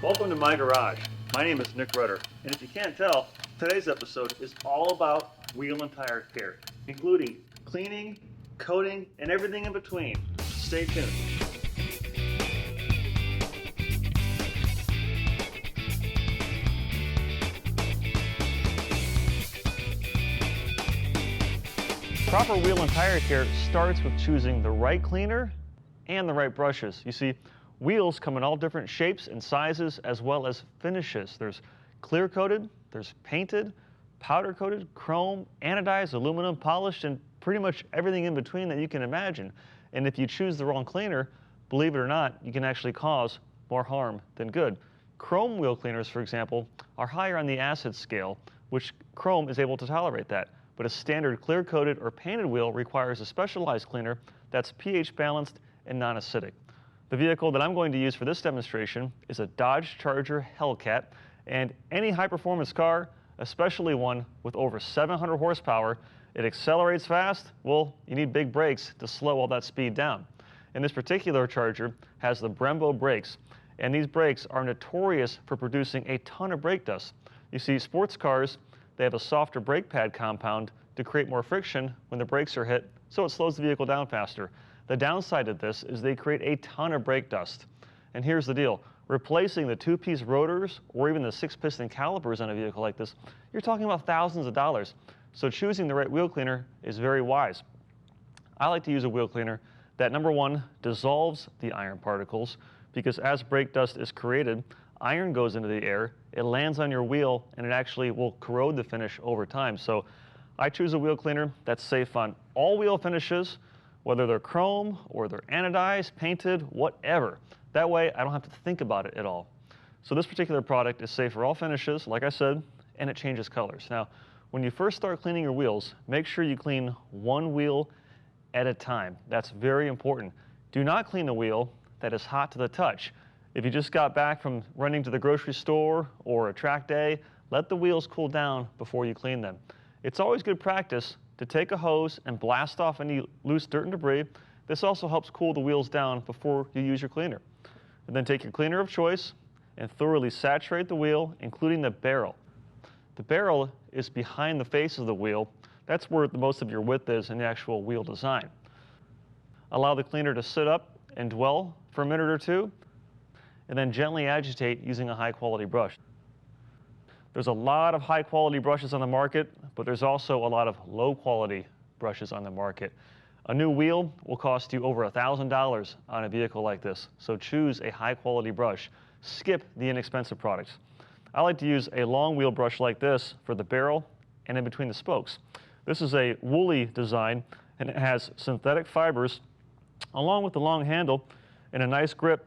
Welcome to my garage. My name is Nick Rudder, and if you can't tell, today's episode is all about wheel and tire care, including cleaning, coating, and everything in between. Stay tuned. Proper wheel and tire care starts with choosing the right cleaner and the right brushes. You see, wheels come in all different shapes and sizes as well as finishes. There's clear coated, there's painted, powder coated, chrome, anodized, aluminum, polished, and pretty much everything in between that you can imagine. And if you choose the wrong cleaner, believe it or not, you can actually cause more harm than good. Chrome wheel cleaners, for example, are higher on the acid scale, which chrome is able to tolerate that. But a standard clear coated or painted wheel requires a specialized cleaner that's pH balanced and non-acidic. The vehicle that I'm going to use for this demonstration is a Dodge Charger Hellcat, and any high-performance car, especially one with over 700 horsepower, it accelerates fast. Well, you need big brakes to slow all that speed down. And this particular Charger has the Brembo brakes, and these brakes are notorious for producing a ton of brake dust. You see, sports cars, they have a softer brake pad compound to create more friction when the brakes are hit, so it slows the vehicle down faster. The downside of this is they create a ton of brake dust. And here's the deal. Replacing the two-piece rotors or even the six-piston calipers on a vehicle like this, you're talking about thousands of dollars. So choosing the right wheel cleaner is very wise. I like to use a wheel cleaner that, number one, dissolves the iron particles, because as brake dust is created, iron goes into the air, it lands on your wheel, and it actually will corrode the finish over time. So I choose a wheel cleaner that's safe on all wheel finishes, whether they're chrome or they're anodized, painted, whatever. That way I don't have to think about it at all. So this particular product is safe for all finishes, like I said, and it changes colors. Now, when you first start cleaning your wheels, make sure you clean one wheel at a time. That's very important. Do not clean a wheel that is hot to the touch. If you just got back from running to the grocery store or a track day, let the wheels cool down before you clean them. It's always good practice to take a hose and blast off any loose dirt and debris. This also helps cool the wheels down before you use your cleaner. And then take your cleaner of choice and thoroughly saturate the wheel, including the barrel. The barrel is behind the face of the wheel. That's where the most of your width is in the actual wheel design. Allow the cleaner to sit up and dwell for a minute or two, and then gently agitate using a high-quality brush. There's a lot of high-quality brushes on the market, but there's also a lot of low-quality brushes on the market. A new wheel will cost you over $1,000 on a vehicle like this, so choose a high-quality brush. Skip the inexpensive products. I like to use a long wheel brush like this for the barrel and in between the spokes. This is a Woolies design, and it has synthetic fibers along with the long handle and a nice grip,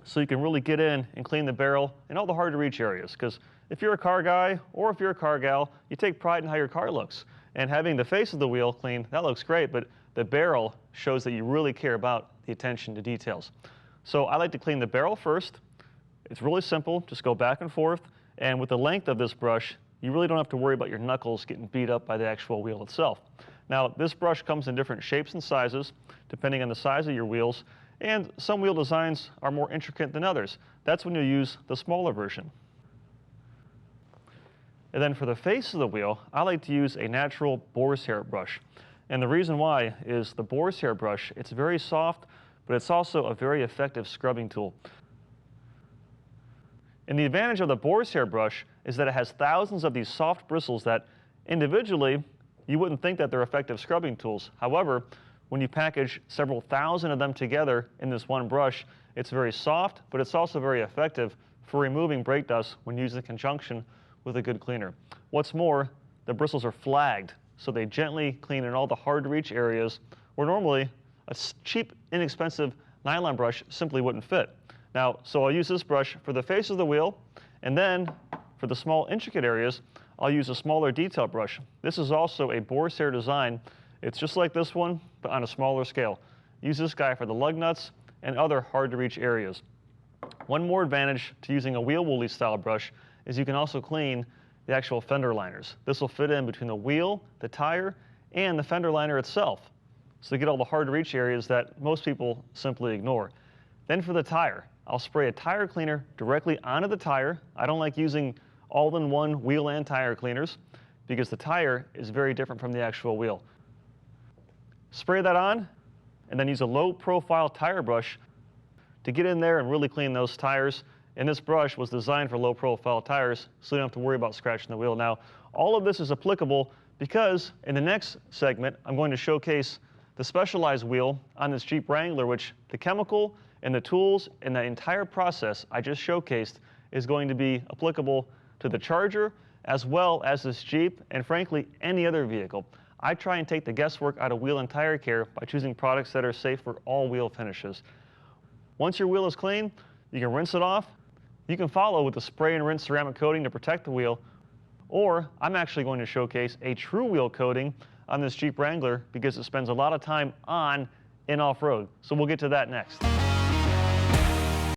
so you can really get in and clean the barrel and all the hard to reach areas. Because if you're a car guy or if you're a car gal, you take pride in how your car looks. And having the face of the wheel clean, that looks great, but the barrel shows that you really care about the attention to details. So I like to clean the barrel first. It's really simple, just go back and forth. And with the length of this brush, you really don't have to worry about your knuckles getting beat up by the actual wheel itself. Now, this brush comes in different shapes and sizes, depending on the size of your wheels. And some wheel designs are more intricate than others. That's when you use the smaller version. And then for the face of the wheel, I like to use a natural boar's hair brush. And the reason why is the boar's hair brush, it's very soft, but it's also a very effective scrubbing tool. And the advantage of the boar's hair brush is that it has thousands of these soft bristles that individually, you wouldn't think that they're effective scrubbing tools. However, when you package several thousand of them together in this one brush, it's very soft, but it's also very effective for removing brake dust when used in conjunction with a good cleaner. What's more, the bristles are flagged, so they gently clean in all the hard-to-reach areas where normally a cheap, inexpensive nylon brush simply wouldn't fit. Now, so I'll use this brush for the face of the wheel, and then for the small, intricate areas, I'll use a smaller detail brush. This is also a boar's hair design. It's just like this one, but on a smaller scale. Use this guy for the lug nuts and other hard-to-reach areas. One more advantage to using a wheel Woolies style brush is you can also clean the actual fender liners. This will fit in between the wheel, the tire, and the fender liner itself. So you get all the hard-to-reach areas that most people simply ignore. Then for the tire, I'll spray a tire cleaner directly onto the tire. I don't like using all-in-one wheel and tire cleaners because the tire is very different from the actual wheel. Spray that on, and then use a low-profile tire brush to get in there and really clean those tires. And this brush was designed for low-profile tires, so you don't have to worry about scratching the wheel. Now, all of this is applicable because in the next segment, I'm going to showcase the specialized wheel on this Jeep Wrangler, which the chemical and the tools and the entire process I just showcased is going to be applicable to the Charger as well as this Jeep and frankly any other vehicle. I try and take the guesswork out of wheel and tire care by choosing products that are safe for all wheel finishes. Once your wheel is clean, you can rinse it off. You can follow with a spray and rinse ceramic coating to protect the wheel, or I'm actually going to showcase a true wheel coating on this Jeep Wrangler because it spends a lot of time on and off-road. So we'll get to that next.